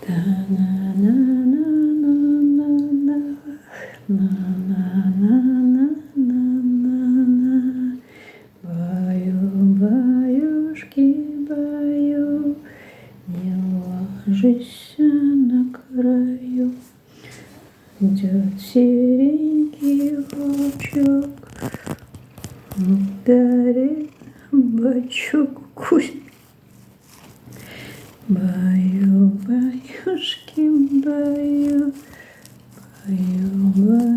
Та-на-на-на-на-на, на-на-на-на-на-на. Баю, баюшки, баю, не ложися на краю. Идет серенький волчок, ударит бочок кусь. Баю, баюшки, баю, баю, баю.